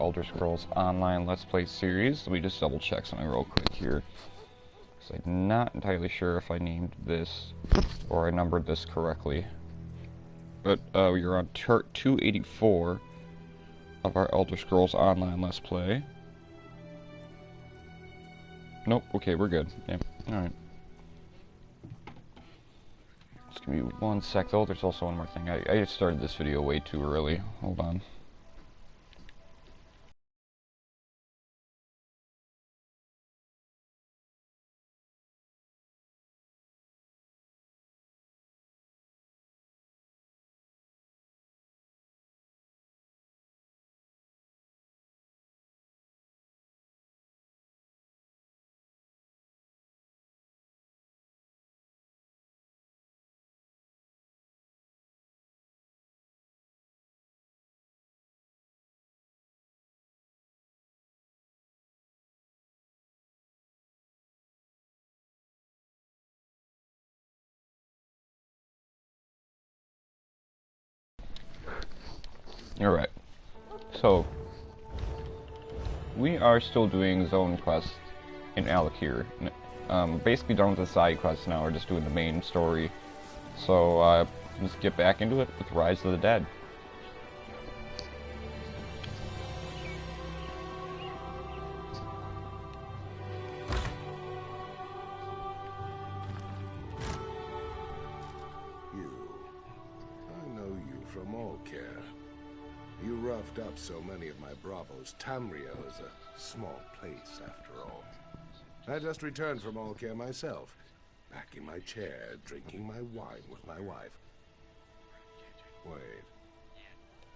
Elder Scrolls Online Let's Play series. Let me just double check something real quick here, because I'm not entirely sure if I named this or I numbered this correctly. But we're on 284 of our Elder Scrolls Online Let's Play. Nope, okay, we're good. Yeah, alright. Just give me 1 sec though, there's also one more thing. I just started this video way too early. Hold on. Alright, so we are still doing zone quests in Alakir. Basically done with the side quests now, we're just doing the main story. So let's get back into it with Rise of the Dead. You roughed up so many of my bravos. Tamriel is a small place, after all. I just returned from Allcare myself, back in my chair, drinking my wine with my wife. Wait.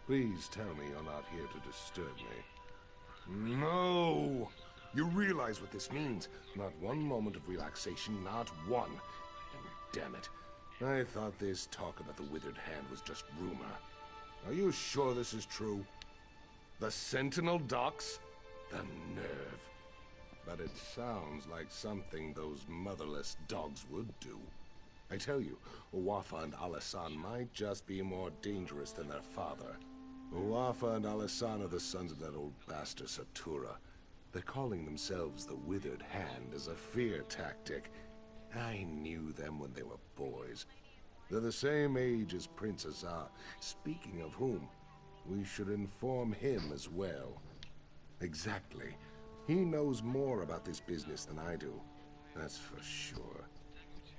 Please tell me you're not here to disturb me. No! You realize what this means. Not one moment of relaxation, not one. And damn it, I thought this talk about the withered hand was just rumor. Are you sure this is true? The Sentinel docks? The nerve. But it sounds like something those motherless dogs would do. I tell you, Uwafa and Alasan might just be more dangerous than their father. Uwafa and Alasan are the sons of that old bastard Satura. They're calling themselves the Withered Hand as a fear tactic. I knew them when they were boys. They're the same age as Prince Azar. Speaking of whom, we should inform him as well. Exactly. He knows more about this business than I do. That's for sure.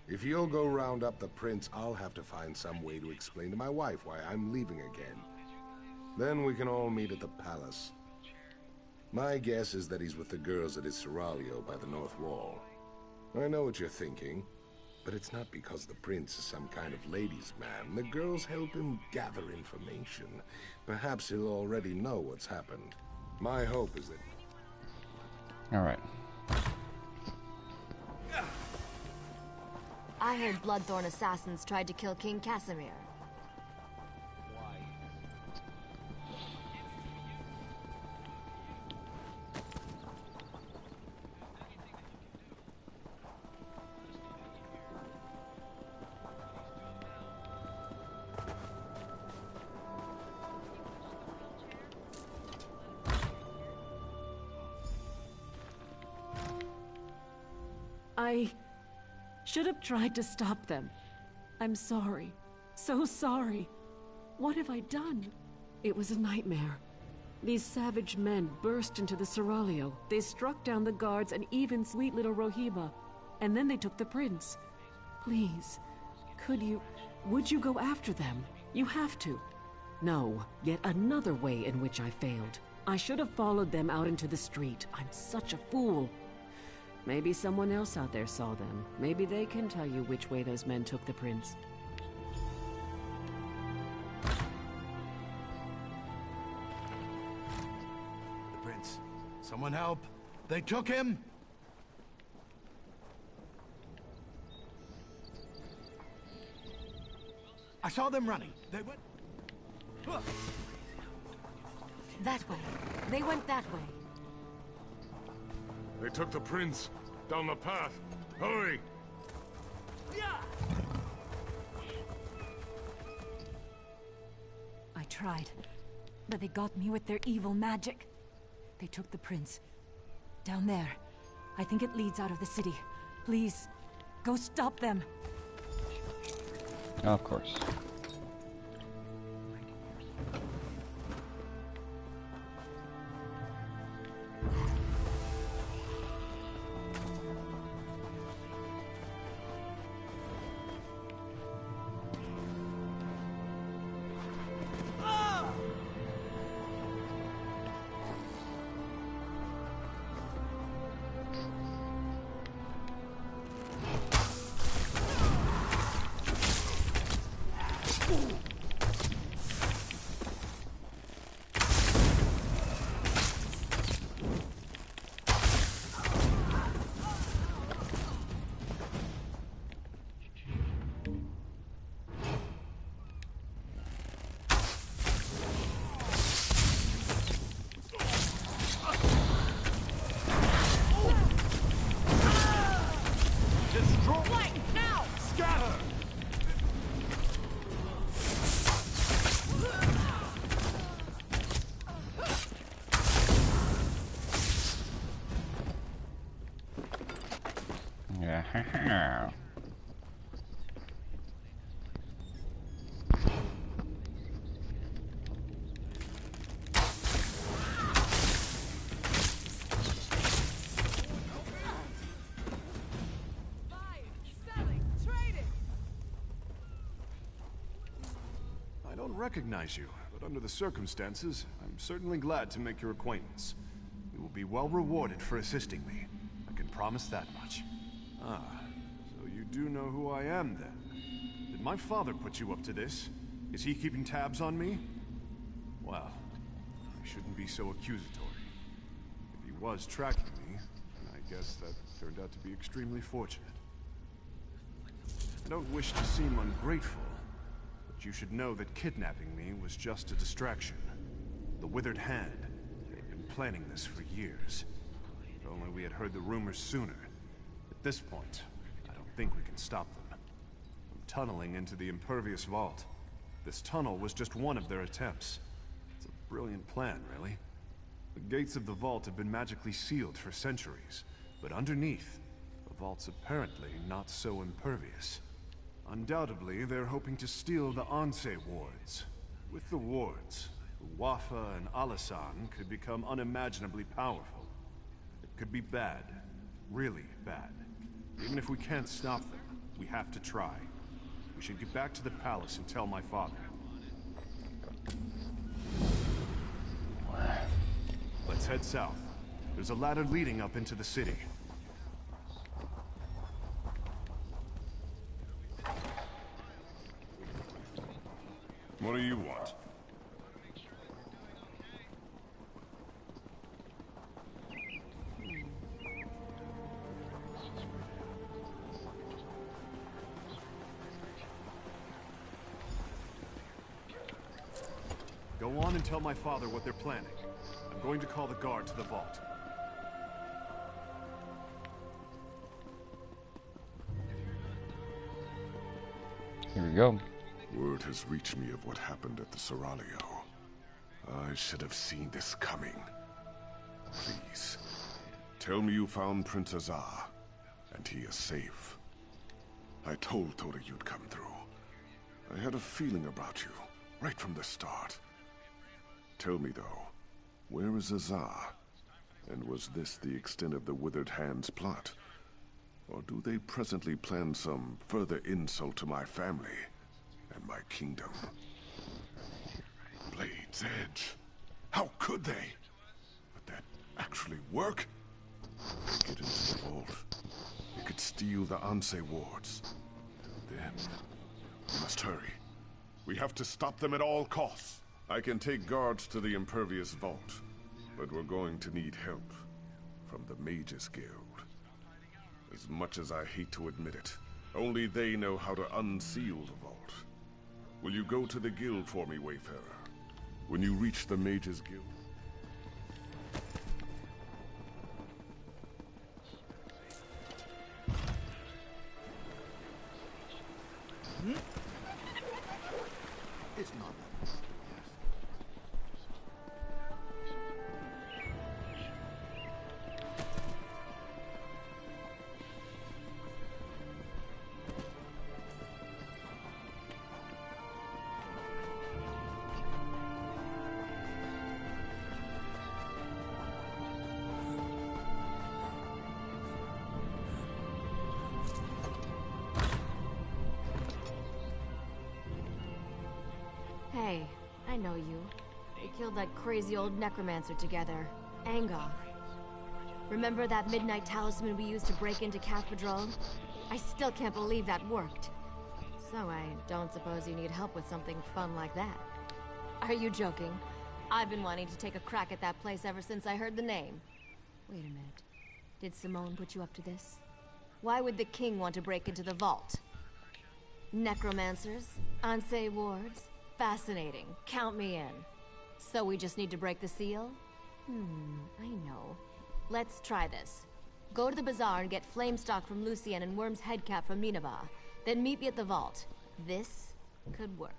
If you'll go round up the prince, I'll have to find some way to explain to my wife why I'm leaving again. Then we can all meet at the palace. My guess is that he's with the girls at his seraglio by the north wall. I know what you're thinking. But it's not because the prince is some kind of ladies' man. The girls help him gather information. Perhaps he'll already know what's happened. My hope is that... Alright. I heard Bloodthorn assassins tried to kill King Casimir. I should have tried to stop them. I'm sorry. So sorry. What have I done? It was a nightmare. These savage men burst into the seraglio. They struck down the guards and even sweet little Rohiba. And then they took the prince. Please, would you go after them? You have to. No, yet another way in which I failed. I should have followed them out into the street. I'm such a fool. Maybe someone else out there saw them. Maybe they can tell you which way those men took the prince. The prince. Someone help! They took him! I saw them running. They went... That way. They went that way. They took the prince down the path. Hurry! I tried, but they got me with their evil magic. They took the prince. Down there. I think it leads out of the city. Please, go stop them. Of course. Yeah. I don't recognize you, but under the circumstances, I'm certainly glad to make your acquaintance. You will be well rewarded for assisting me. I can promise that much. Ah, so you do know who I am, then? Did my father put you up to this? Is he keeping tabs on me? Well, I shouldn't be so accusatory. If he was tracking me, I guess that turned out to be extremely fortunate. I don't wish to seem ungrateful, but you should know that kidnapping me was just a distraction. The Withered Hand, they've been planning this for years. If only we had heard the rumors sooner. At this point, I don't think we can stop them. I'm tunneling into the impervious vault. This tunnel was just one of their attempts. It's a brilliant plan, really. The gates of the vault have been magically sealed for centuries, but underneath, the vault's apparently not so impervious. Undoubtedly, they're hoping to steal the Anse wards. With the wards, Wafa and Alasan could become unimaginably powerful. It could be bad. Really bad. Even if we can't stop them, we have to try. We should get back to the palace and tell my father. Let's head south. There's a ladder leading up into the city. What do you want? Go on and tell my father what they're planning. I'm going to call the guard to the vault. Here we go. Word has reached me of what happened at the Seraglio. I should have seen this coming. Please, tell me you found Prince Azar, and he is safe. I told Toda you'd come through. I had a feeling about you, right from the start. Tell me, though, where is Azar? And was this the extent of the Withered Hand's plot? Or do they presently plan some further insult to my family and my kingdom? Blade's Edge. How could they? Would that actually work? If they get into the vault, they could steal the Anse wards. And then, we must hurry. We have to stop them at all costs. I can take guards to the impervious vault, but we're going to need help from the Mages Guild. As much as I hate to admit it, only they know how to unseal the vault. Will you go to the guild for me, Wayfarer? When you reach the Mages Guild... It's not. Hey, I know you. We killed that crazy old necromancer together, Angov. Remember that midnight talisman we used to break into Cathedral? I still can't believe that worked. So I don't suppose you need help with something fun like that. Are you joking? I've been wanting to take a crack at that place ever since I heard the name. Wait a minute. Did Simone put you up to this? Why would the king want to break into the vault? Necromancers? Ansei wards? Fascinating. Count me in. So we just need to break the seal? I know. Let's try this. Go to the bazaar and get flame stock from Lucien and Worm's head cap from Nineveh. Then meet me at the vault. This could work.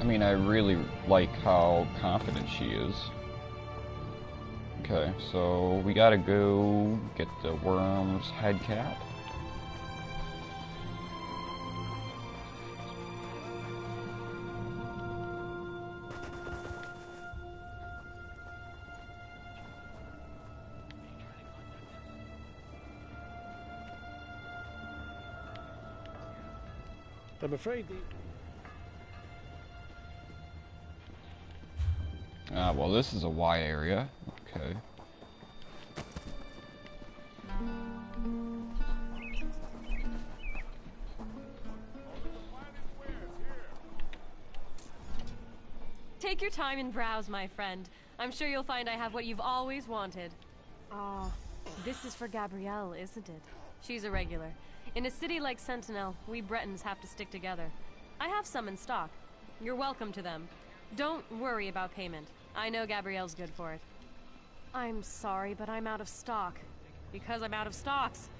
I mean, I really like how confident she is. Okay, so we gotta go get the Worm's head cap. I'm afraid the... Well, this is a Y area. Okay. Take your time and browse, my friend. I'm sure you'll find I have what you've always wanted. This is for Gabrielle, isn't it? She's a regular. In a city like Sentinel, we Bretons have to stick together. I have some in stock. You're welcome to them. Don't worry about payment. I know Gabrielle's good for it. I'm sorry, but I'm out of stock. Because I'm out of stocks.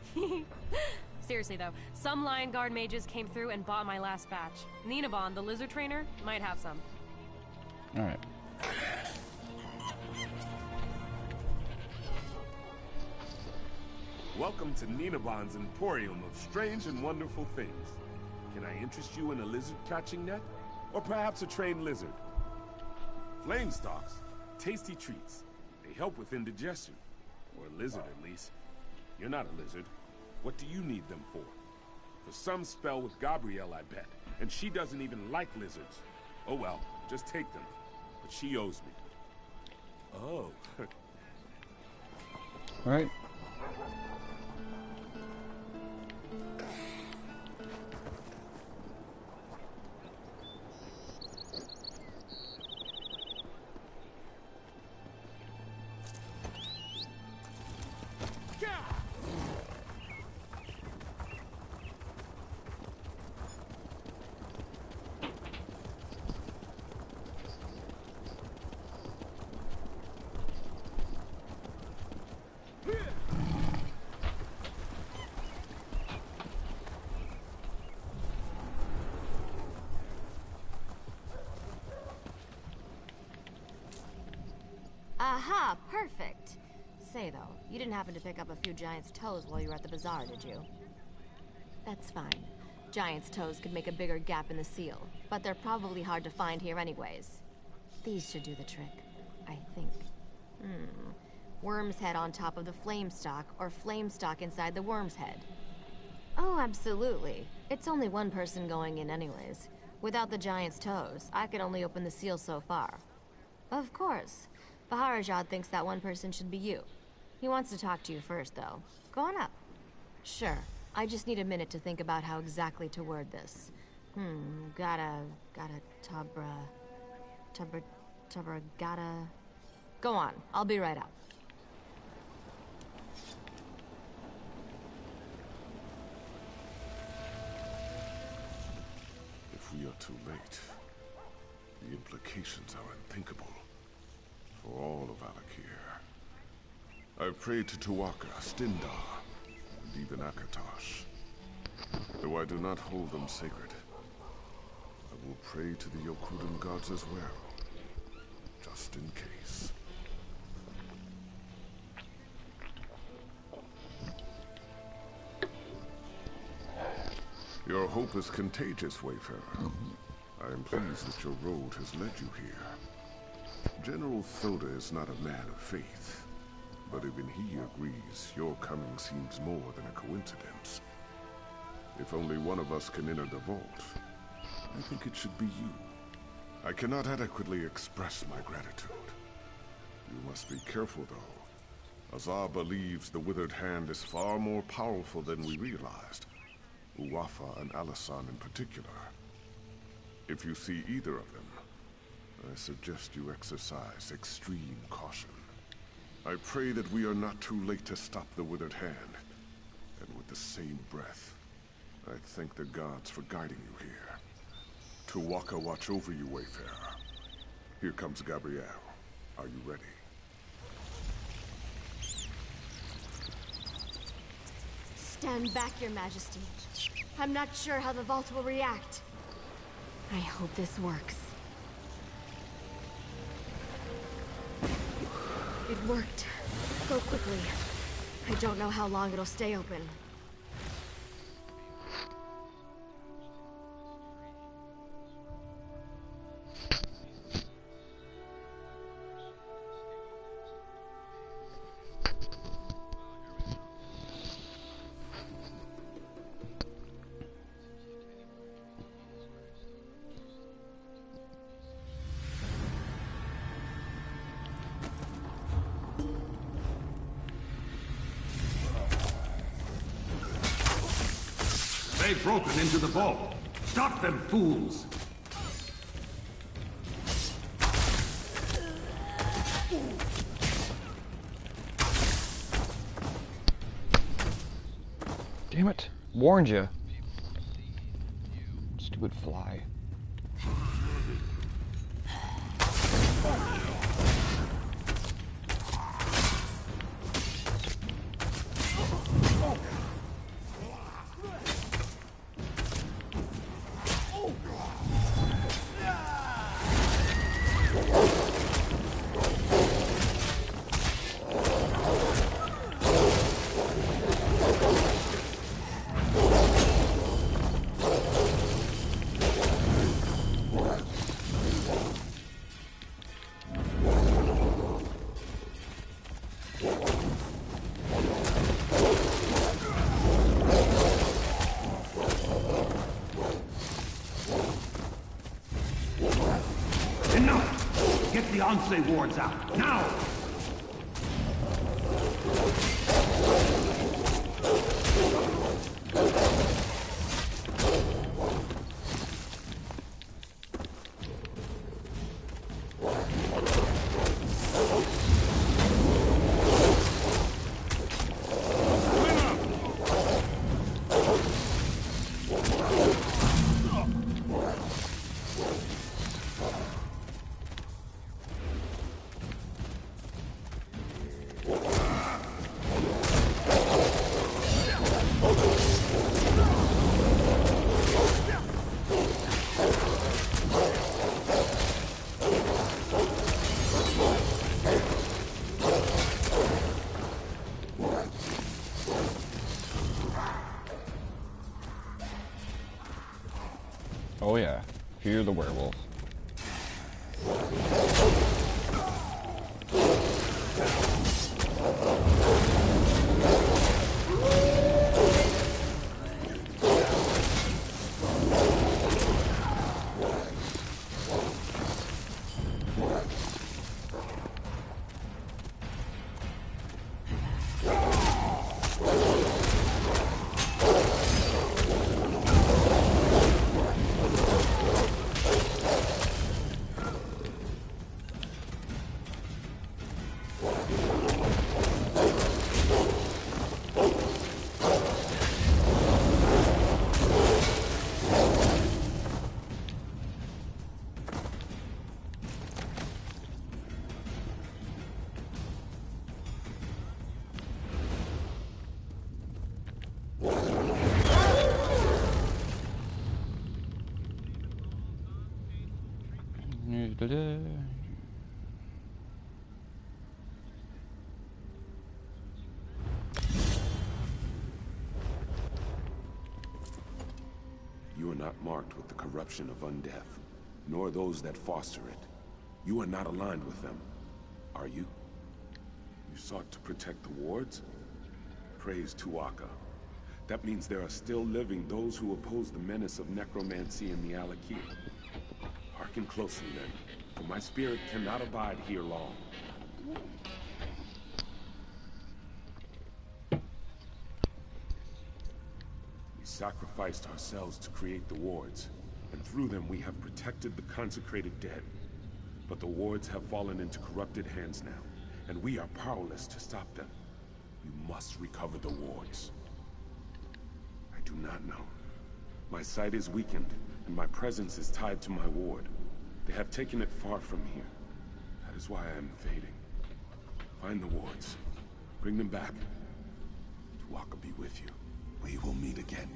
Seriously though, some Lion Guard mages came through and bought my last batch. Nineveh, the lizard trainer, might have some. Alright. Welcome to Nineveh's Emporium of strange and wonderful things. Can I interest you in a lizard catching net? Or perhaps a trained lizard? Flame stalks, tasty treats. They help with indigestion. Or a lizard, at least. You're not a lizard. What do you need them for? For some spell with Gabrielle, I bet. And she doesn't even like lizards. Oh well, just take them. But she owes me. Oh. Alright. Aha, perfect. Say though, you didn't happen to pick up a few giant's toes while you were at the bazaar, did you? That's fine. Giant's toes could make a bigger gap in the seal, but they're probably hard to find here anyways. These should do the trick, I think. Worm's head on top of the flame stock, or flame stock inside the worm's head. Oh, absolutely. It's only one person going in anyways. Without the giant's toes, I could only open the seal so far. Of course. Baharajad thinks that one person should be you. He wants to talk to you first, though. Go on up. Sure. I just need a minute to think about how exactly to word this. Gotta, gotta... Go on. I'll be right out. If we are too late, the implications are unthinkable. For all of Alakir. I've prayed to Tuwaka, Stindar, and even Akatosh. Though I do not hold them sacred, I will pray to the Yokudan gods as well, just in case. Your hope is contagious, Wayfarer. I am pleased that your road has led you here. General Thoda is not a man of faith, but even he agrees your coming seems more than a coincidence. If only one of us can enter the vault, I think it should be you. I cannot adequately express my gratitude. You must be careful, though. Azar believes the Withered Hand is far more powerful than we realized. Uwafa and Alasan in particular. If you see either of them, I suggest you exercise extreme caution. I pray that we are not too late to stop the Withered Hand. And with the same breath, I thank the gods for guiding you here. Tuwaka watch over you, Wayfarer. Here comes Gabrielle. Are you ready? Stand back, Your Majesty. I'm not sure how the vault will react. I hope this works. It worked. Go quickly. I don't know how long it'll stay open. They've broken into the vault. Stop them, fools! Damn it. Warned you. Stupid fly. Enough! Get the Onsley wards out, now! Oh yeah, fear the werewolf. You are not marked with the corruption of undeath, nor those that foster it. You are not aligned with them, are you? You sought to protect the wards? Praise Tuwaka. That means there are still living those who oppose the menace of necromancy in the Alakir. Hearken closely then, for my spirit cannot abide here long. We sacrificed ourselves to create the wards, and through them we have protected the consecrated dead. But the wards have fallen into corrupted hands now, and we are powerless to stop them. You must recover the wards. I do not know. My sight is weakened, and my presence is tied to my ward. They have taken it far from here. That is why I am fading. Find the wards. Bring them back. Tuwaka be with you. We will meet again.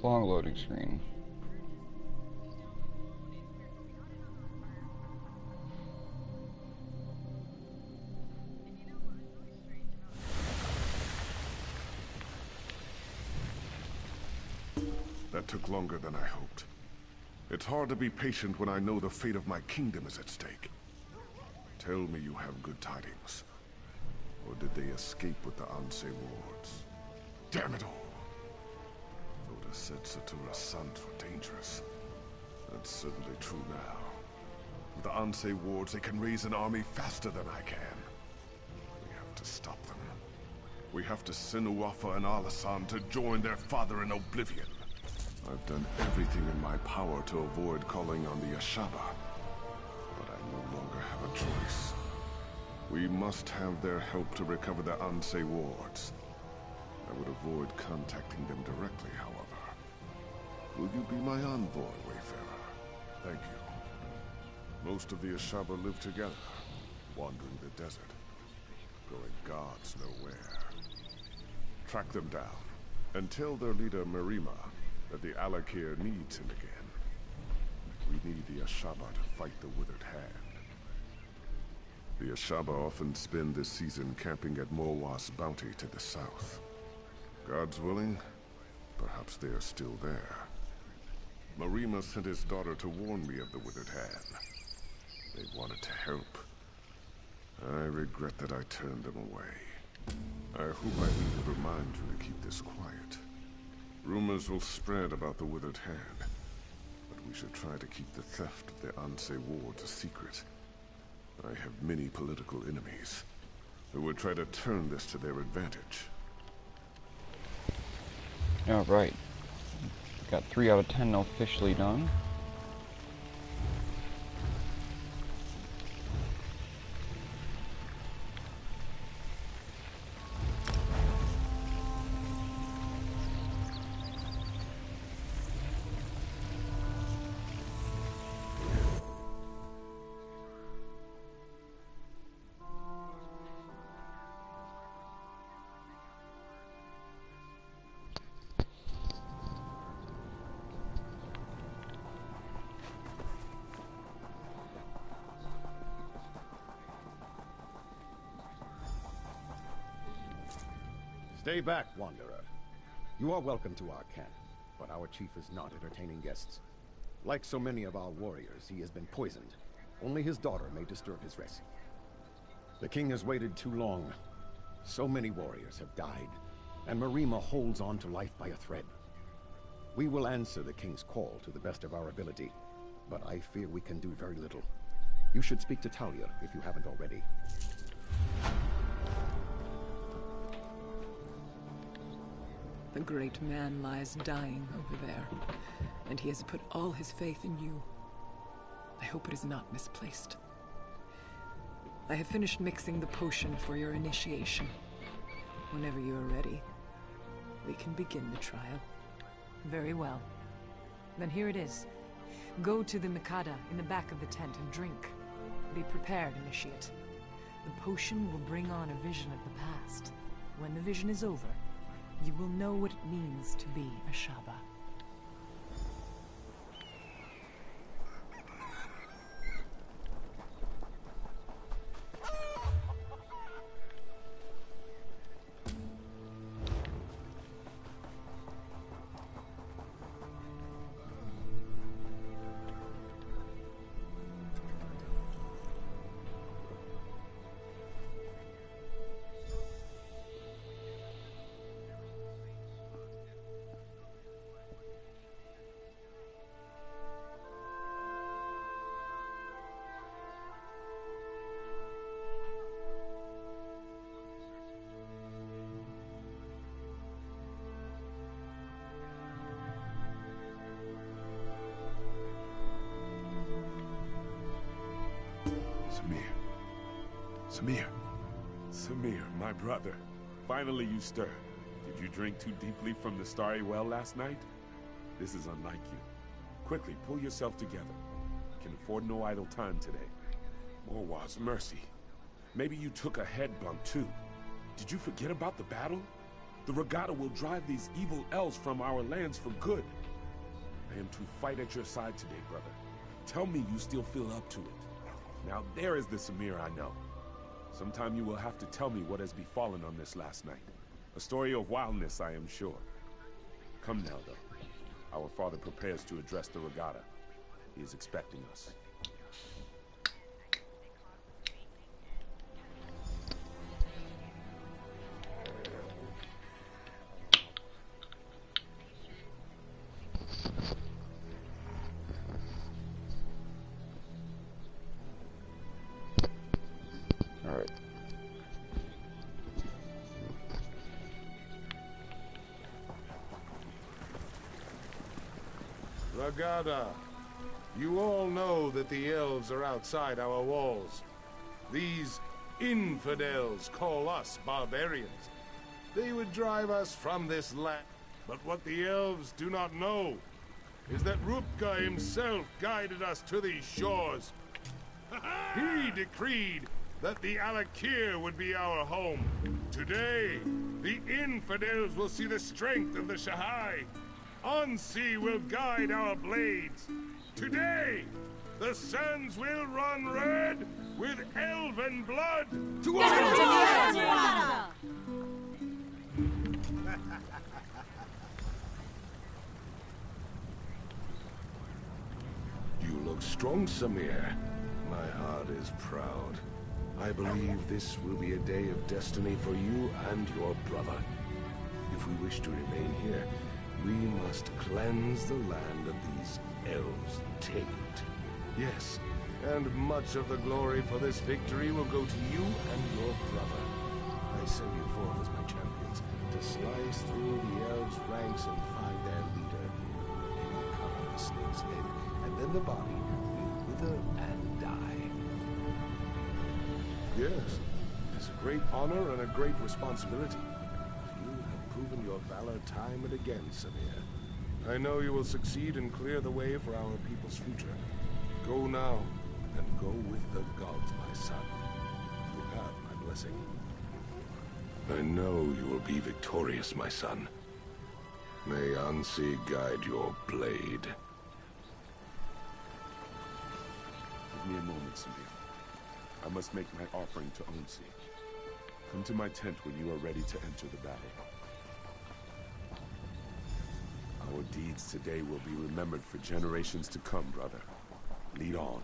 Long loading screen. That took longer than I hoped. It's hard to be patient when I know the fate of my kingdom is at stake. Tell me you have good tidings. Or did they escape with the Anse wards? Damn it all! Voda said Satura's sons were dangerous. That's certainly true now. With the Anse wards, they can raise an army faster than I can. We have to stop them. We have to send Uwafa and Alasan to join their father in oblivion. I've done everything in my power to avoid calling on the Ashaba. But I no longer have a choice. We must have their help to recover the Anse wards. I would avoid contacting them directly, however. Will you be my envoy, Wayfarer? Thank you. Most of the Ashaba live together, wandering the desert, going gods know where. Track them down, and tell their leader Marima that the Alakir needs him again. We need the Ashaba to fight the Withered Hand. The Ashaba often spend this season camping at Morwa's bounty to the south. God's willing, perhaps they are still there. Marima sent his daughter to warn me of the Withered Hand. They wanted to help. I regret that I turned them away. I hope I need to remind you to keep this quiet. Rumors will spread about the Withered Hand, but we should try to keep the theft of the Anse wards a secret. I have many political enemies who would try to turn this to their advantage. Alright. Got 3 out of 10 officially done. Stay back, Wanderer. You are welcome to our camp, but our chief is not entertaining guests. Like so many of our warriors, he has been poisoned. Only his daughter may disturb his rest. The king has waited too long. So many warriors have died, and Marima holds on to life by a thread. We will answer the king's call to the best of our ability, but I fear we can do very little. You should speak to Talia if you haven't already. The great man lies dying over there, and he has put all his faith in you. I hope it is not misplaced. I have finished mixing the potion for your initiation. Whenever you are ready, we can begin the trial. Very well. Then here it is. Go to the Mikada in the back of the tent and drink. Be prepared, Initiate. The potion will bring on a vision of the past. When the vision is over, you will know what it means to be a Shaba. Samir, my brother. Finally you stir. Did you drink too deeply from the starry well last night? This is unlike you. Quickly, pull yourself together. Can afford no idle time today. Morwaz, mercy. Maybe you took a head bump too. Did you forget about the battle? The Ra-Gata will drive these evil elves from our lands for good. I am to fight at your side today, brother. Tell me you still feel up to it. Now there is the Samir I know. Sometime you will have to tell me what has befallen on this last night. A story of wildness, I am sure. Come now, though. Our father prepares to address the Ra-Gata. He is expecting us. Ra-Gata, you all know that the elves are outside our walls. These infidels call us barbarians. They would drive us from this land. But what the elves do not know is that Rupka himself guided us to these shores. He decreed that the Alakir would be our home. Today, the infidels will see the strength of the Shahai. Ansi will guide our blades. Today, the sands will run red with elven blood. To Ra-Gata! You look strong, Samir. My heart is proud. I believe this will be a day of destiny for you and your brother. If we wish to remain here, we must cleanse the land of these elves' taint. Yes, and much of the glory for this victory will go to you and your brother. I send you forth as my champions to slice through the elves' ranks and find their leader. He will cut off the snake's head, and then the body will wither and die. Yes, it is a great honor and a great responsibility. Proven your valor time and again, Samir. I know you will succeed and clear the way for our people's future. Go now, and go with the gods, my son. You have my blessing. I know you will be victorious, my son. May Ansi guide your blade. Give me a moment, Samir. I must make my offering to Ansi. Come to my tent when you are ready to enter the battle. Our deeds today will be remembered for generations to come, brother. Lead on.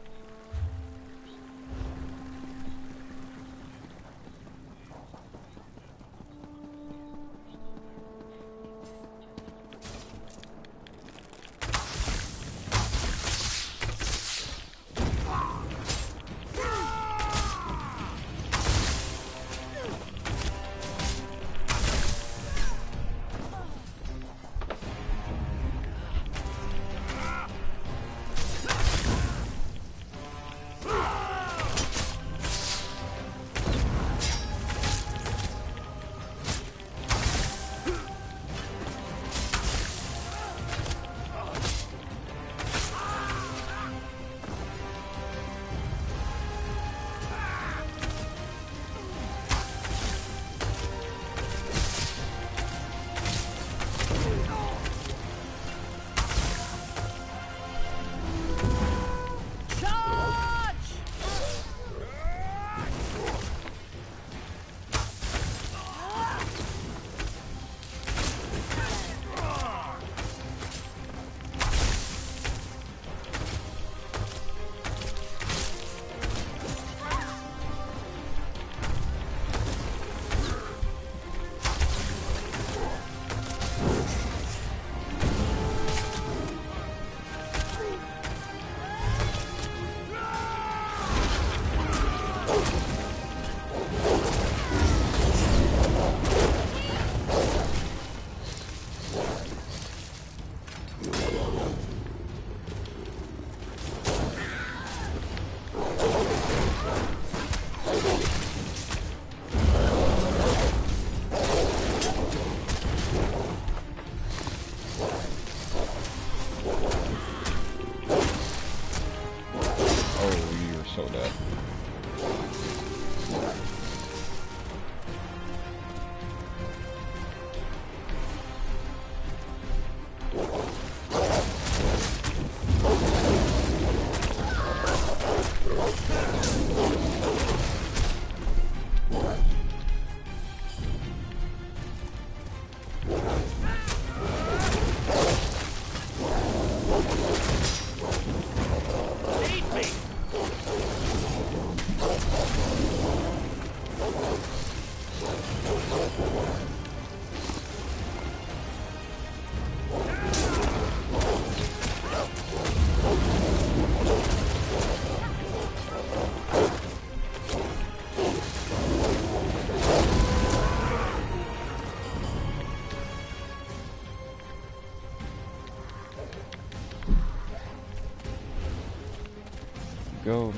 episode at. Go.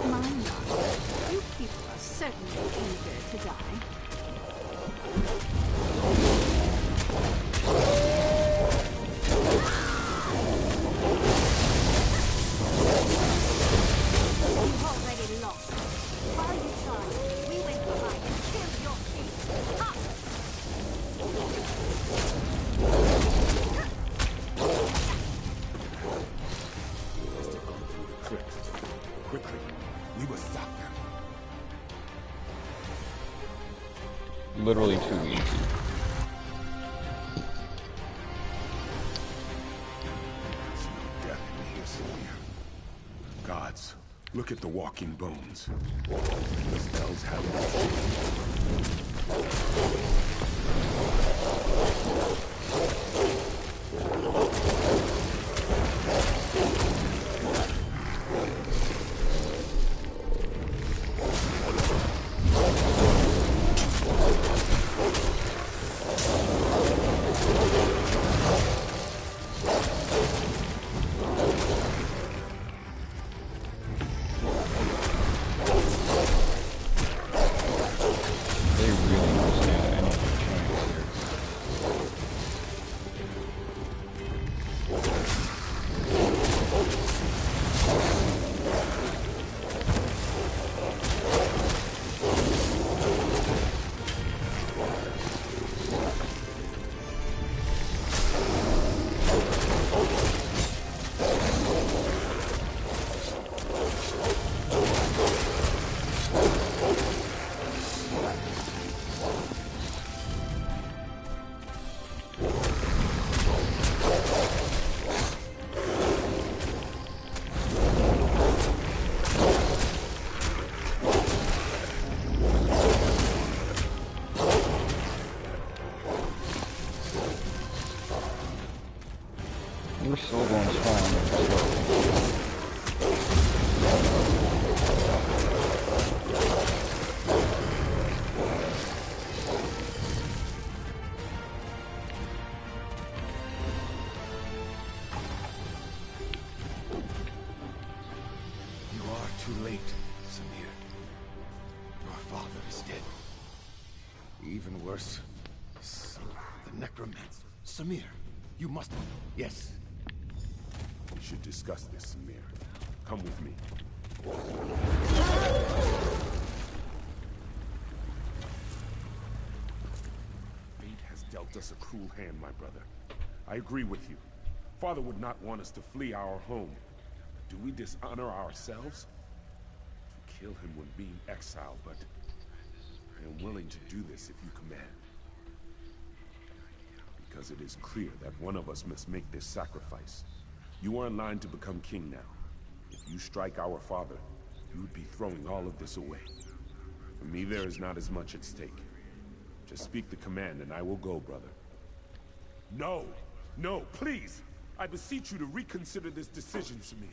My lord, you people are certainly eager to die. You've already lost. While you charged, we went behind and killed your king. Ha! Must have gone through the crypt. Quickly, we must stop them. Literally too easy. There's no death in here, Samir. Gods, look at the walking bones. The spells have They really don't stand any chance here. We're still going strong. You are too late, Samir. Your father is dead. Even worse, the necromancer. Samir, you must... Yes. We should discuss this, Samir. Come with me. Fate has dealt us a cruel hand, my brother. I agree with you. Father would not want us to flee our home. Do we dishonor ourselves? To kill him would mean exile, but I am willing to do this if you command. Because it is clear that one of us must make this sacrifice. You are in line to become king now. If you strike our father, you would be throwing all of this away. For me, there is not as much at stake. Just speak the command and I will go, brother. No! No, please! I beseech you to reconsider this decision, Samir.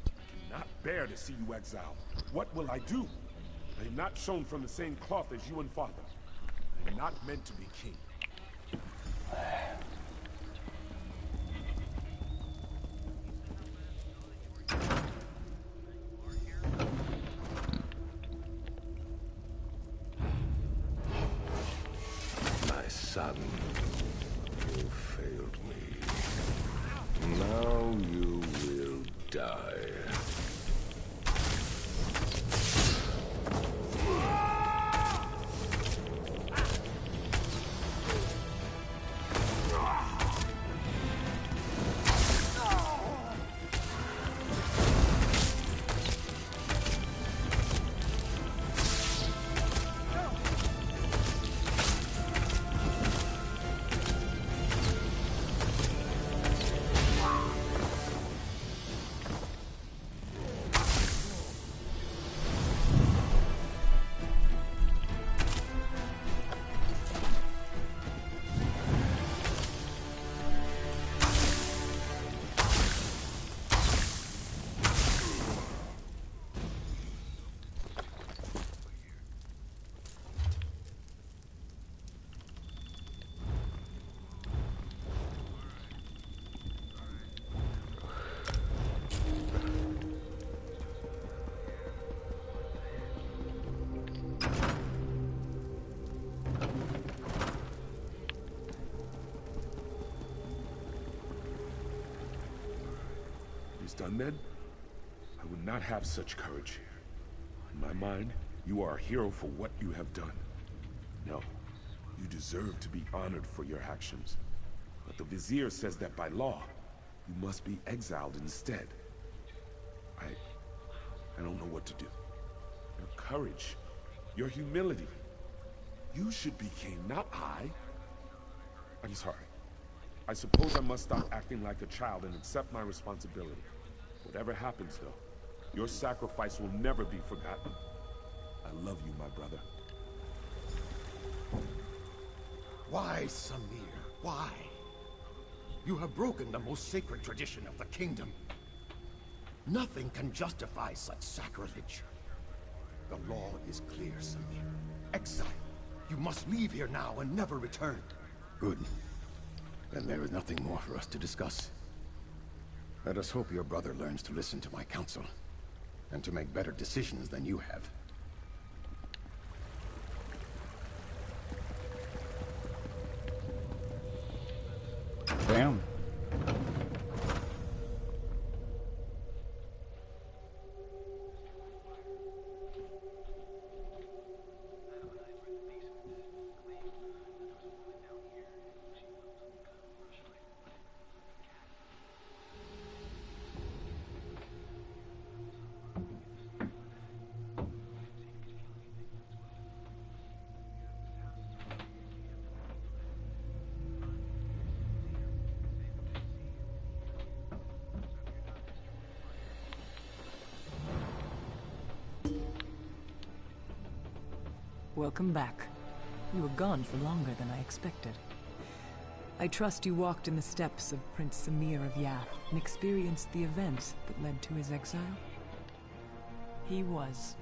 I cannot bear to see you exiled. What will I do? I am not shown from the same cloth as you and father. I am not meant to be king. son. You failed me. Now you will die. Done then? I would not have such courage. In my mind, you are a hero for what you have done. No, you deserve to be honored for your actions. But the Vizier says that by law, you must be exiled instead. I don't know what to do. Your courage, your humility. You should be king, not I. I'm sorry. I suppose I must stop acting like a child and accept my responsibility. Whatever happens, though, your sacrifice will never be forgotten. I love you, my brother. Why, Samir? Why? You have broken the most sacred tradition of the kingdom. Nothing can justify such sacrilege. The law is clear, Samir. Exile. You must leave here now and never return. Good. Then there is nothing more for us to discuss. Let us hope your brother learns to listen to my counsel, and to make better decisions than you have. Damn. Welcome back. You were gone for longer than I expected. I trust you walked in the steps of Prince Samir of Yath and experienced the events that led to his exile? He was.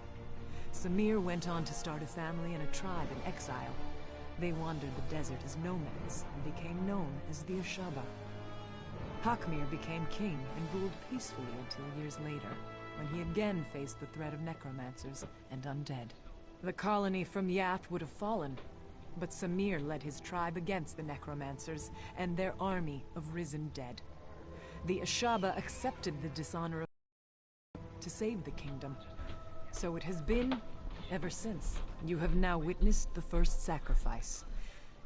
Samir went on to start a family and a tribe in exile. They wandered the desert as nomads and became known as the Ashaba. Hakmir became king and ruled peacefully until years later, when he again faced the threat of necromancers and undead. The colony from Yath would have fallen, but Samir led his tribe against the necromancers and their army of risen dead. The Ashaba accepted the dishonor to save the kingdom. So it has been ever since. You have now witnessed the first sacrifice,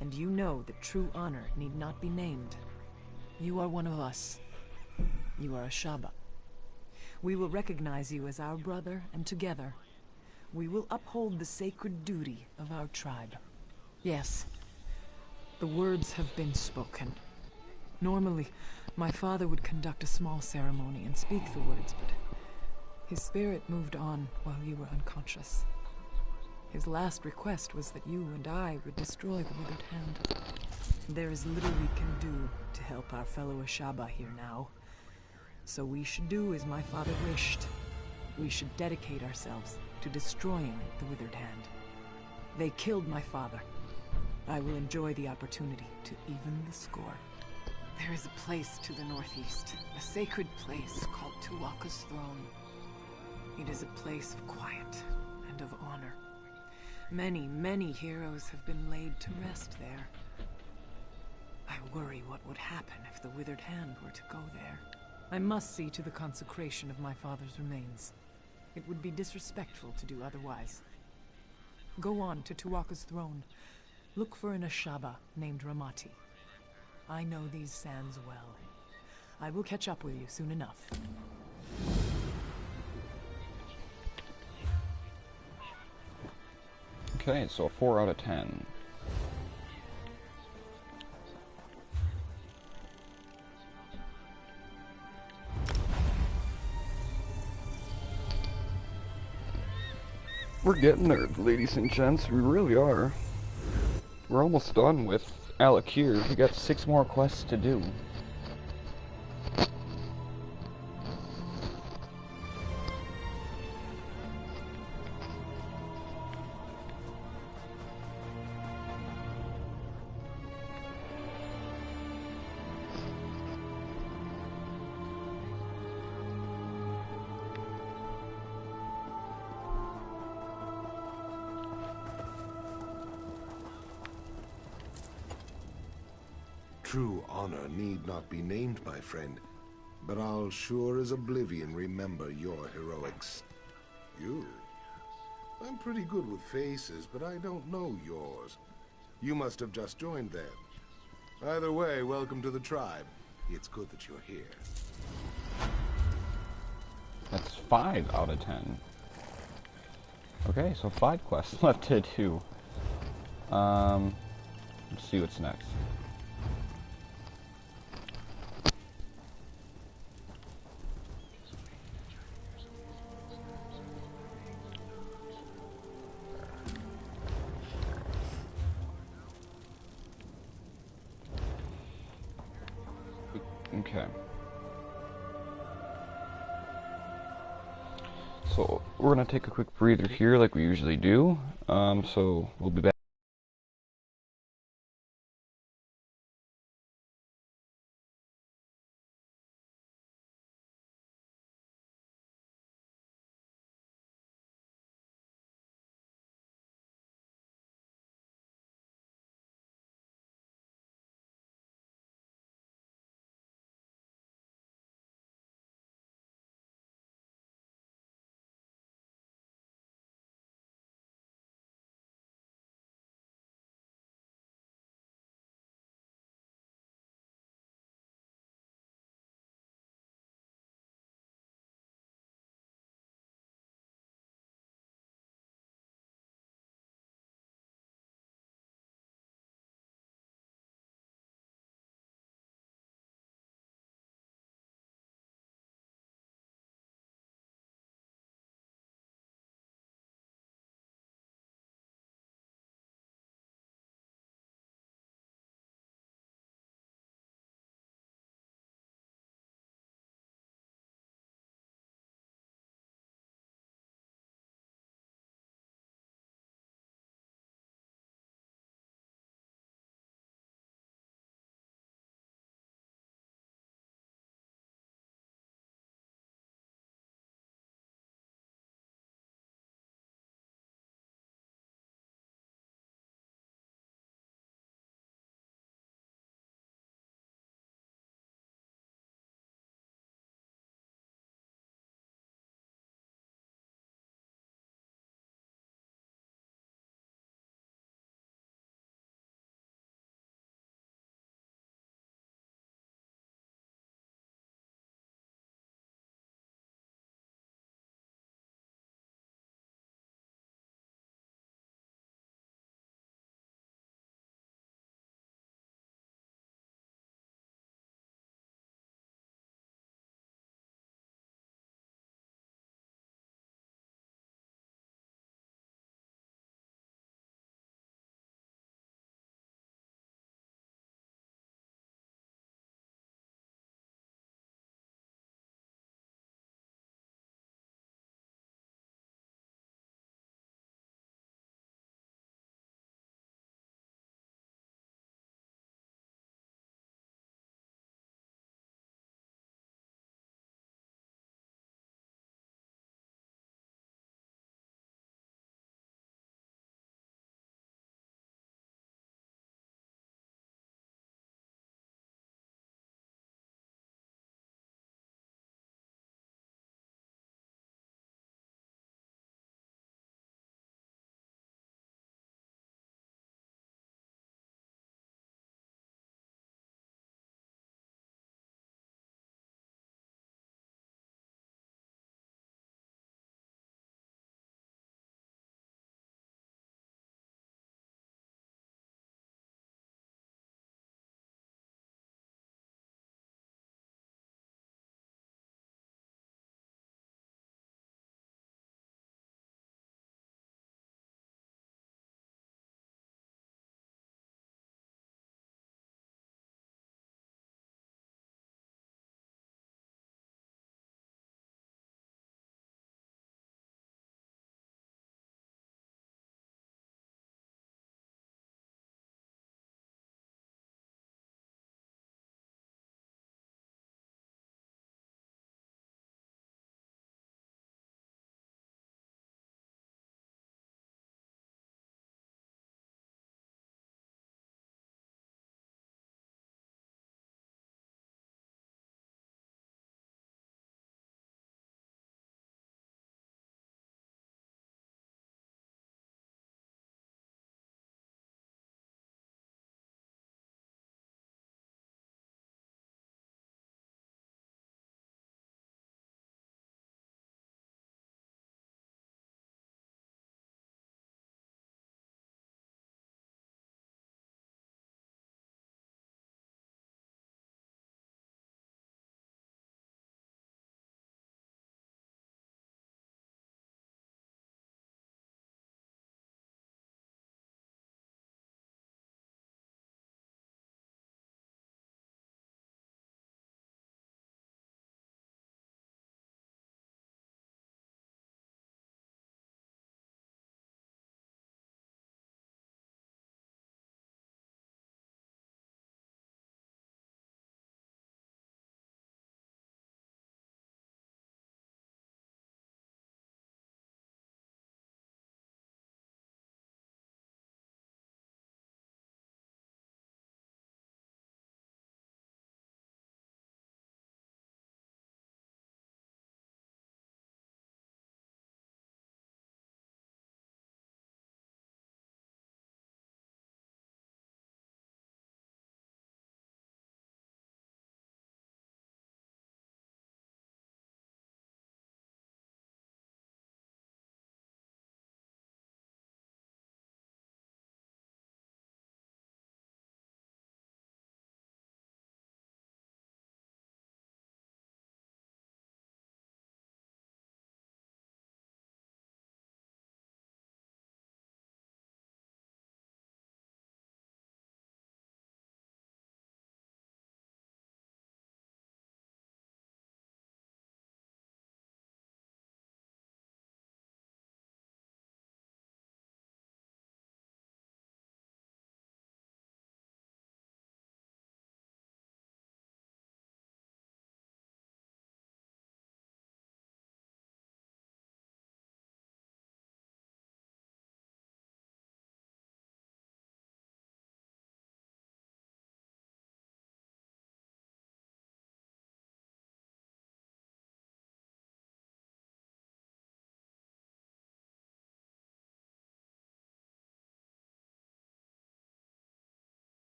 and you know that true honor need not be named. You are one of us. You are Ashaba. We will recognize you as our brother, and together, we will uphold the sacred duty of our tribe. Yes, the words have been spoken. Normally, my father would conduct a small ceremony and speak the words, but his spirit moved on while you were unconscious. His last request was that you and I would destroy the Withered Hand. There is little we can do to help our fellow Ashaba here now. So we should do as my father wished. We should dedicate ourselves to destroying the Withered Hand. They killed my father. I will enjoy the opportunity to even the score. There is a place to the northeast, a sacred place called Tuwaka's Throne. It is a place of quiet and of honor. Many, many heroes have been laid to rest there. I worry what would happen if the withered hand were to go there. I must see to the consecration of my father's remains. It would be disrespectful to do otherwise. Go on to Tuaka's throne. Look for an Ashaba named Ramati. I know these sands well. I will catch up with you soon enough. Okay, so a 4 out of 10. We're getting there, ladies and gents. We really are. We're almost done with Alakir. We got 6 more quests to do. True honor need not be named, my friend, but I'll sure as oblivion remember your heroics. You? I'm pretty good with faces, but I don't know yours. You must have just joined then. Either way, welcome to the tribe. It's good that you're here. That's 5 out of 10. Okay, so 5 quests left to do. Let's see what's next. Okay. So we're gonna take a quick breather here like we usually do. So we'll be back.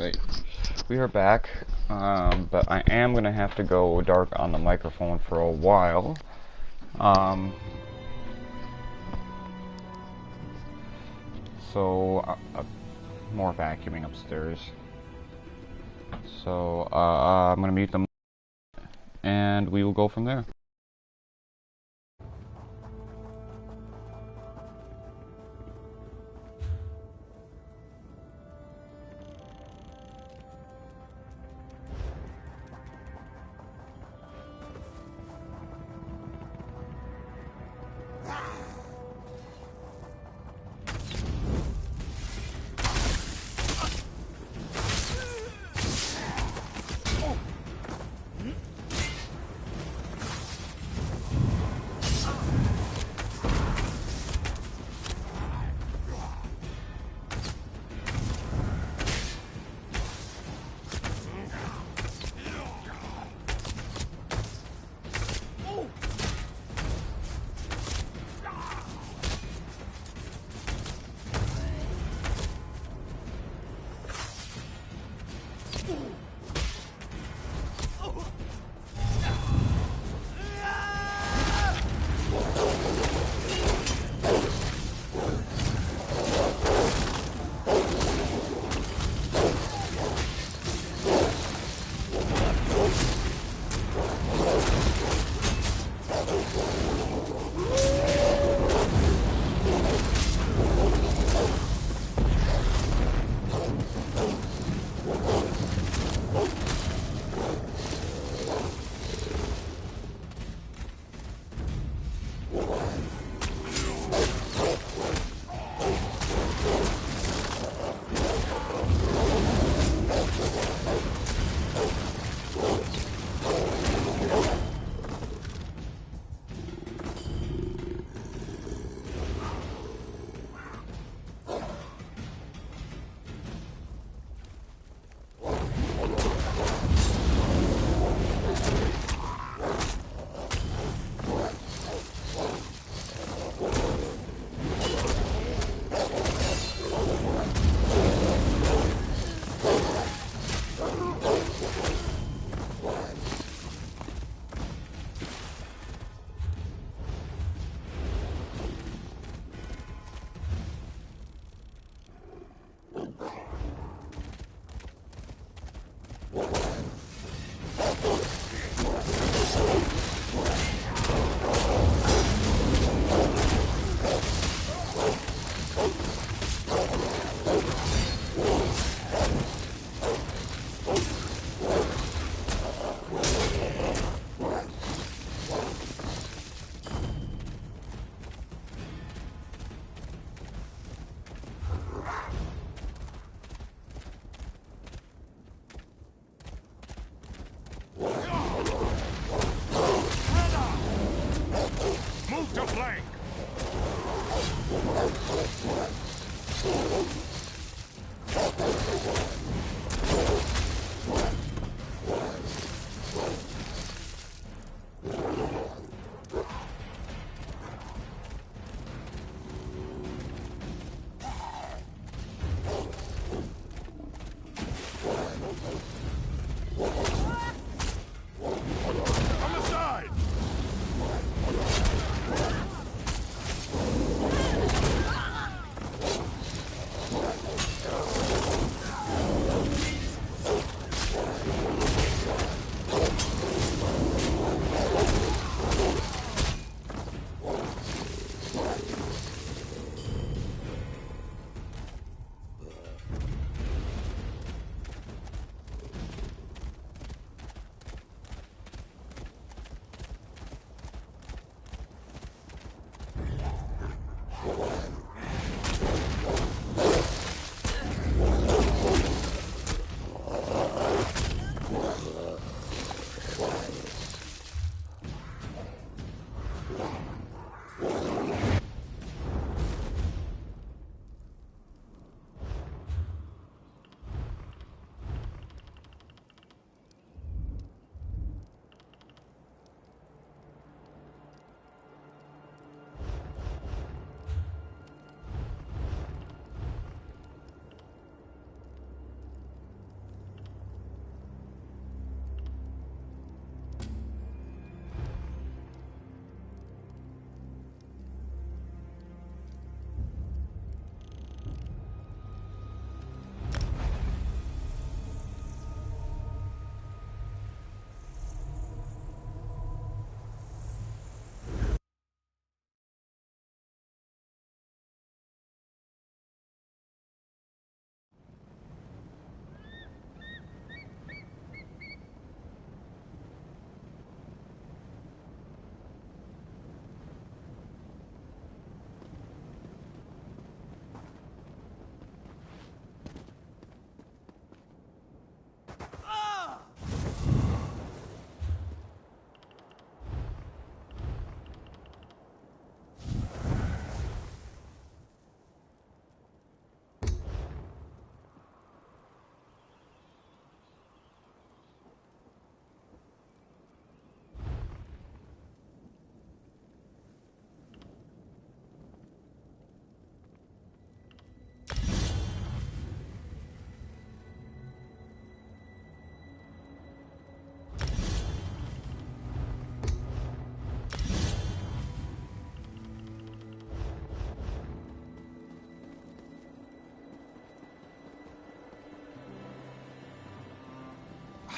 Alright, we are back, but I am going to have to go dark on the microphone for a while. More vacuuming upstairs. So, I'm going to mute them, and we will go from there.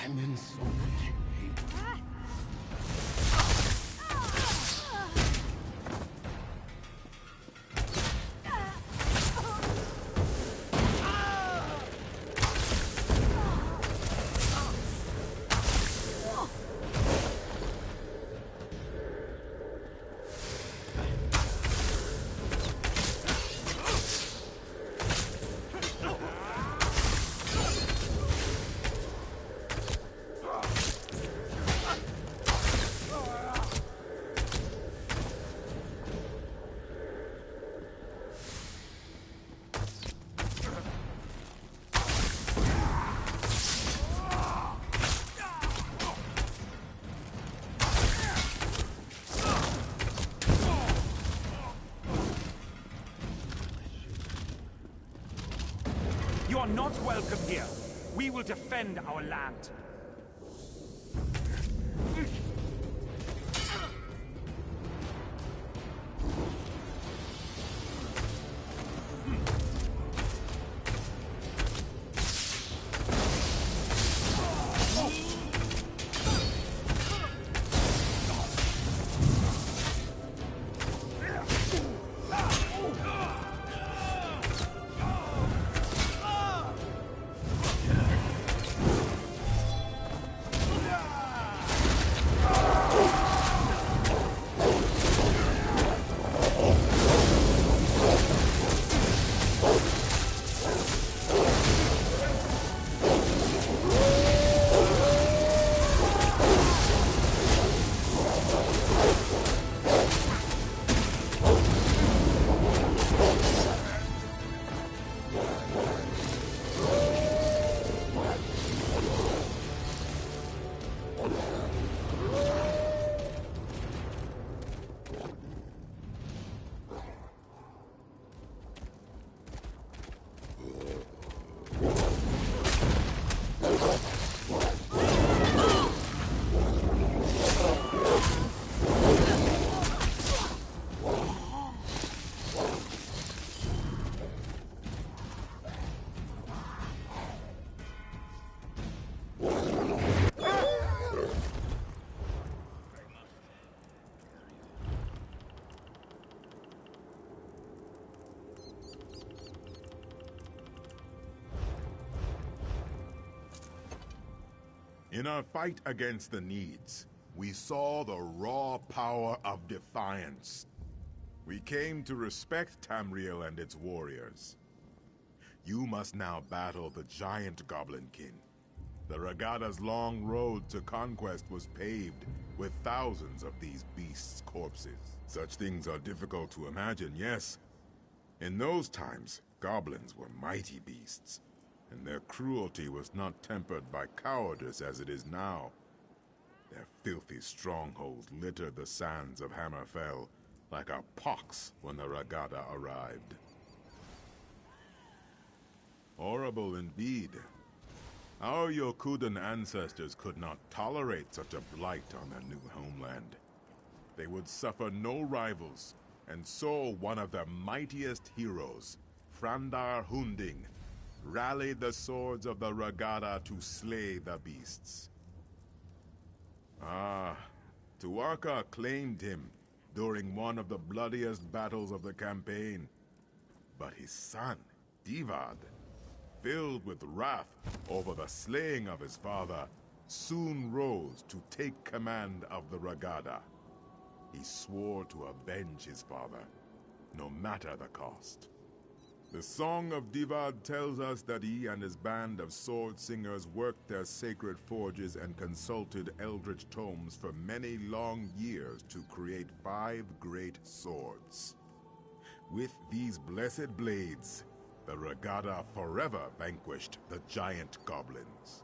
I'm in so much pain. You are not welcome here. We will defend our land. In our fight against the Needs, we saw the raw power of defiance. We came to respect Tamriel and its warriors. You must now battle the giant Goblinkin. The Ra-Gata's long road to conquest was paved with thousands of these beasts' corpses. Such things are difficult to imagine, yes. In those times, goblins were mighty beasts, and their cruelty was not tempered by cowardice as it is now. Their filthy strongholds littered the sands of Hammerfell like a pox when the Ra-Gata arrived. Horrible indeed. Our Yokudan ancestors could not tolerate such a blight on their new homeland. They would suffer no rivals, and so one of their mightiest heroes, Frandar Hunding, rallied the swords of the Ra-Gata to slay the beasts. Tuatha claimed him during one of the bloodiest battles of the campaign. But his son, Divad, filled with wrath over the slaying of his father, soon rose to take command of the Ra-Gata. He swore to avenge his father, no matter the cost. The Song of Divad tells us that he and his band of sword singers worked their sacred forges and consulted eldritch tomes for many long years to create 5 great swords. With these blessed blades, the Ra-Gata forever vanquished the giant goblins.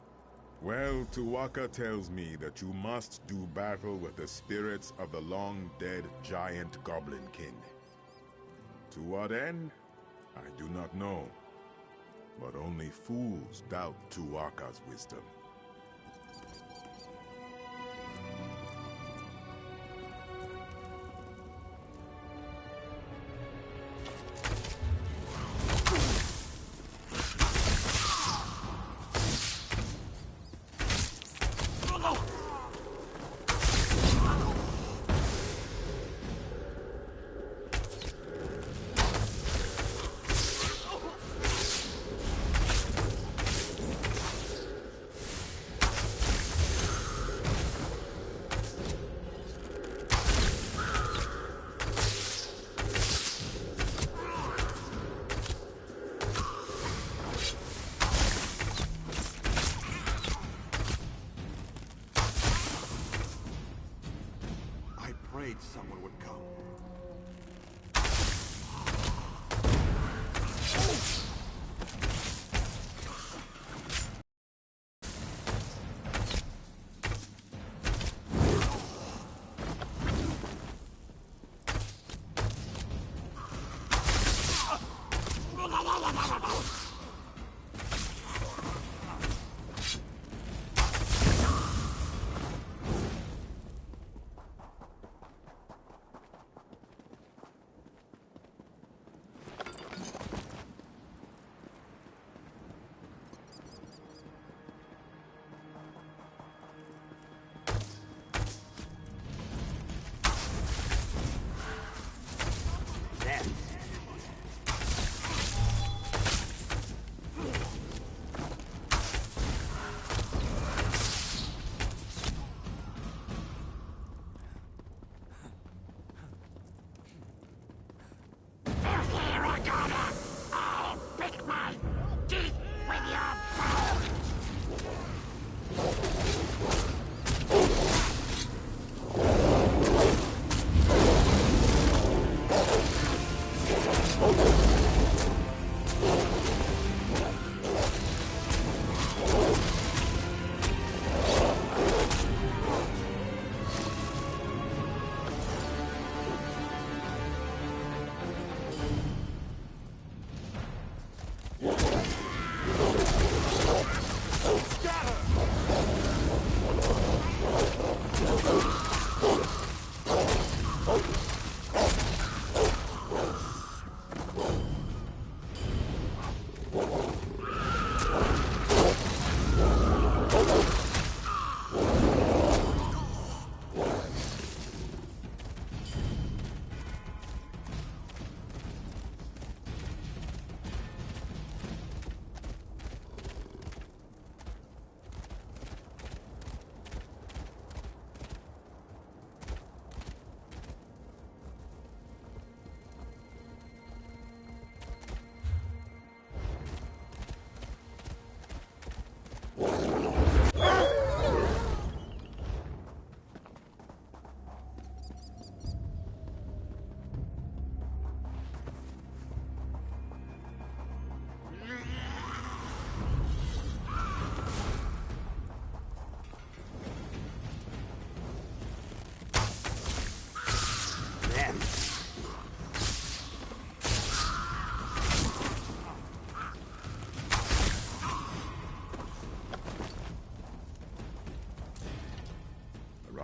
Well, Tuatha tells me that you must do battle with the spirits of the long-dead giant Goblin King. To what end? I do not know, but only fools doubt Tuatha's wisdom.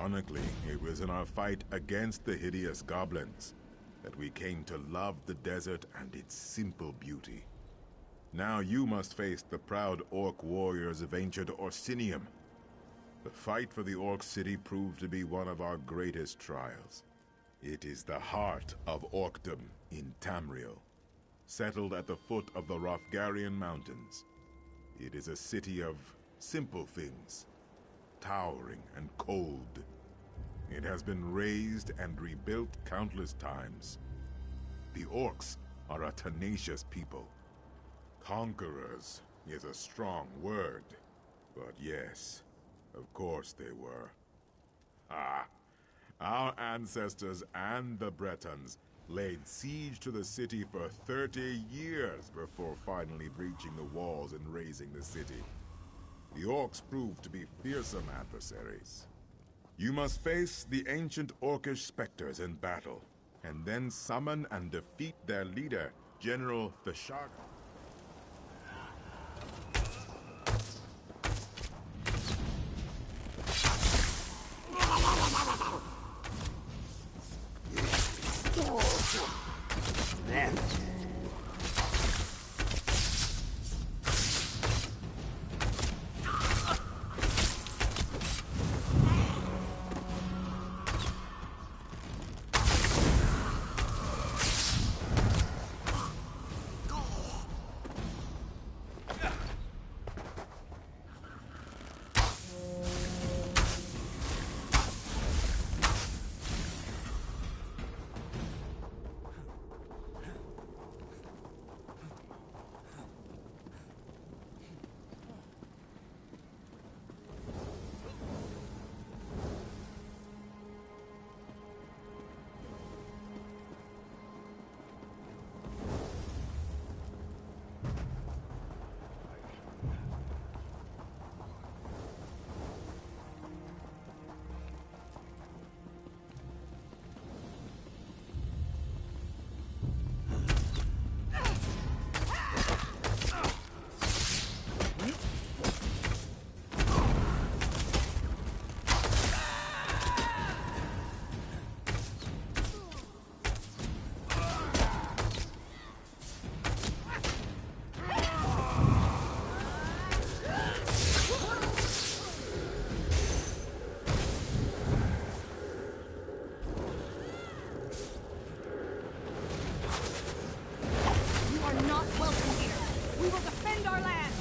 Ironically, it was in our fight against the hideous goblins that we came to love the desert and its simple beauty. Now you must face the proud orc warriors of ancient Orsinium. The fight for the orc city proved to be one of our greatest trials. It is the heart of orcdom in Tamriel, settled at the foot of the Rofgarian Mountains. It is a city of simple things, towering and cold. It has been razed and rebuilt countless times. The orcs are a tenacious people. Conquerors is a strong word, but yes, of course they were. Our ancestors and the Bretons laid siege to the city for 30 years before finally breaching the walls and razing the city. The orcs proved to be fearsome adversaries. You must face the ancient orcish specters in battle, and then summon and defeat their leader, General Ra-Gata. our land!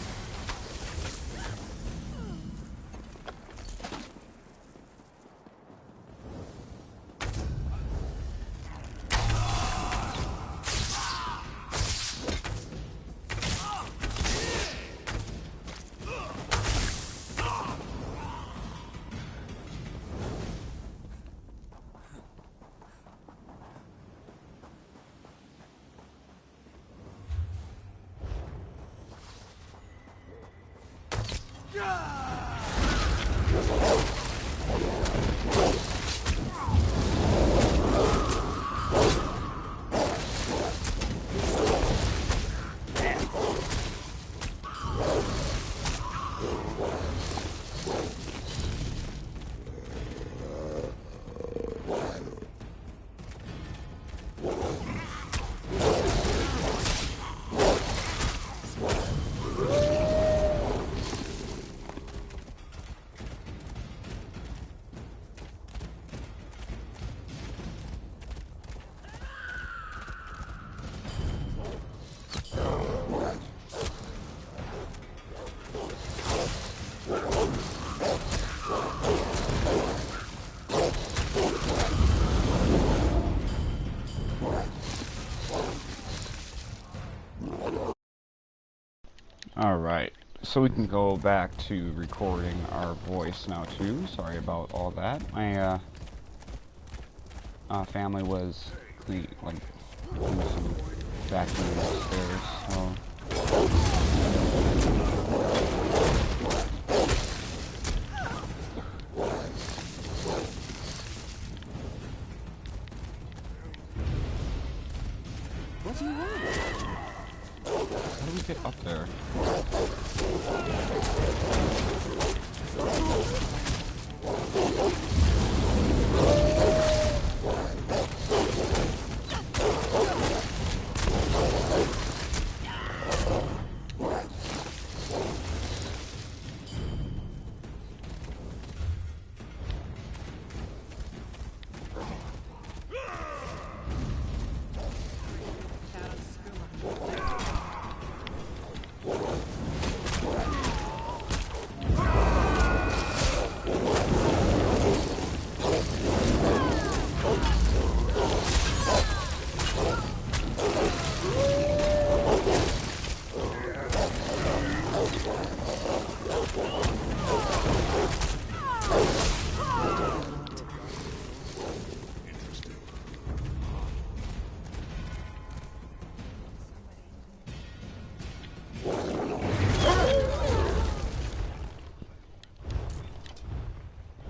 Alright, so we can go back to recording our voice now too. Sorry about all that. My family was doing some vacuuming upstairs, so... What do you want? How do we get up there?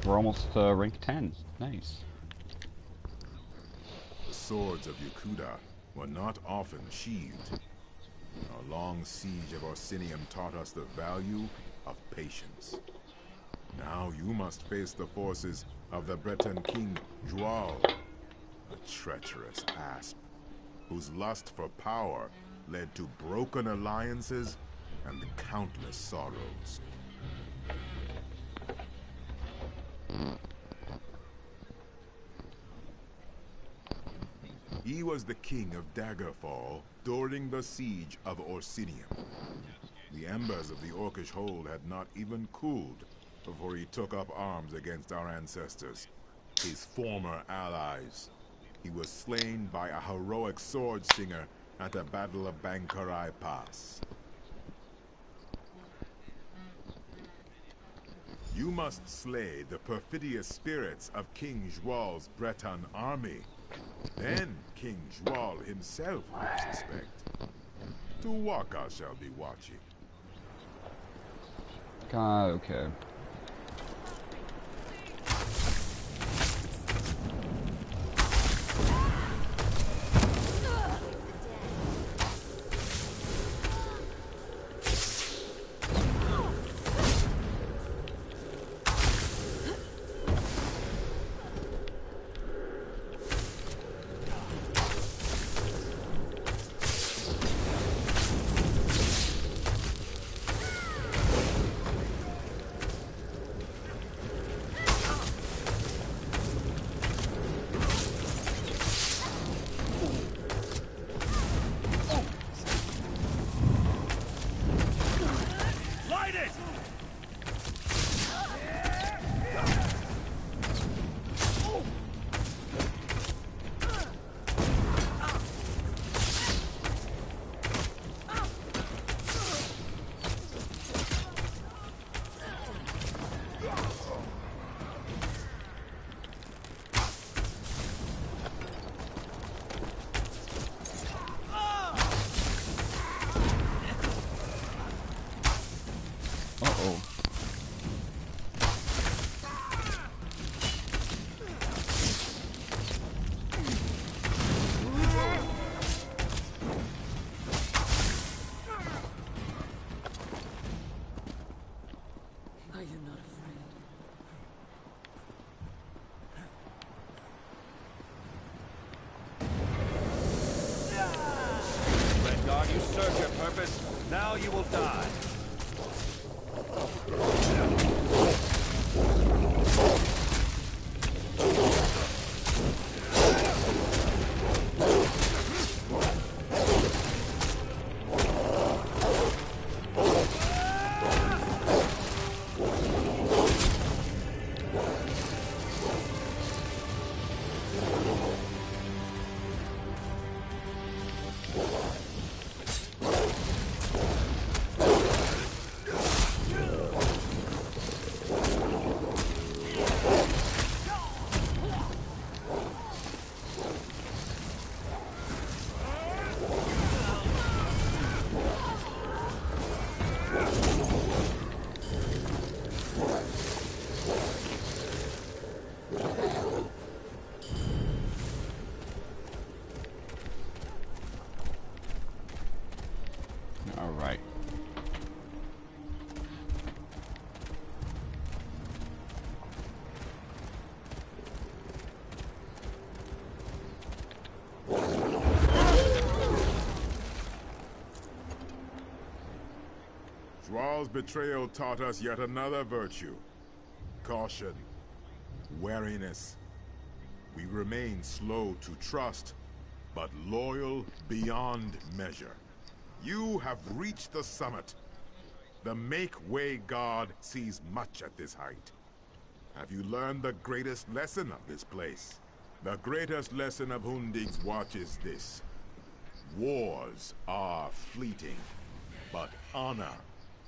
We're almost rank 10. Nice. The swords of Yakuda were not often sheathed. Our long siege of Orsinium taught us the value of patience. Now you must face the forces of the Breton king, Joao, a treacherous asp, whose lust for power led to broken alliances and countless sorrows. He was the king of Daggerfall during the siege of Orsinium. The embers of the Orcish hold had not even cooled before he took up arms against our ancestors, his former allies. He was slain by a heroic sword singer at the Battle of Bankarai Pass. You must slay the perfidious spirits of King Joal's Breton army. Then King Joal himself will suspect. To Waka shall be watching. God, okay. You served your purpose. Now you will die. Alright. Drawl's betrayal taught us yet another virtue. Caution. Wariness. We remain slow to trust, but loyal beyond measure. You have reached the summit. The Make-Way God sees much at this height. Have you learned the greatest lesson of this place? The greatest lesson of Hundig's watch is this. Wars are fleeting, but honor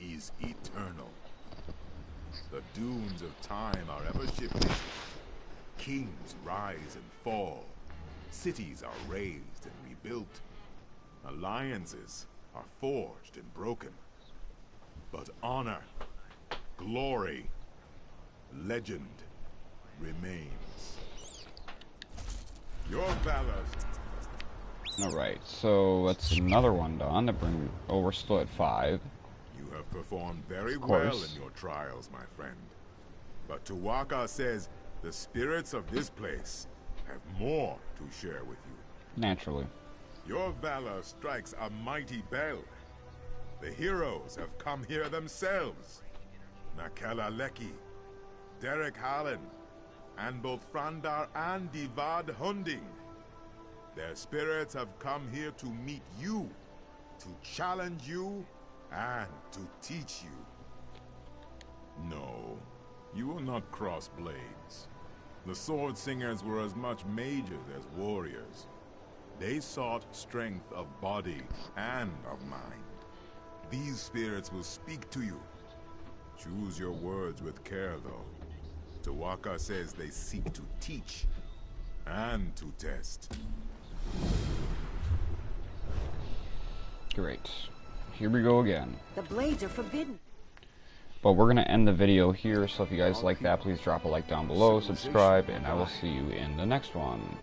is eternal. The dunes of time are ever shifting. Kings rise and fall. Cities are raised and rebuilt. Alliances are forged and broken. But honor, glory, legend remains. Your valor. Alright, so that's another one done. We're still at 5. You have performed very well in your trials, my friend. But Tuwaka says the spirits of this place have more to share with you. Naturally. Your valor strikes a mighty bell. The heroes have come here themselves. Nakela Leki, Derek Hallen, and both Frandar and Divad Hunding. Their spirits have come here to meet you, to challenge you, and to teach you. No, you will not cross blades. The Sword Singers were as much mages as warriors. They sought strength of body and of mind. These spirits will speak to you. Choose your words with care, though. Tuwaka says they seek to teach and to test. Great. Here we go again. The blades are forbidden. But we're going to end the video here, so if you guys like that, please drop a like down below, subscribe, and I will see you in the next one.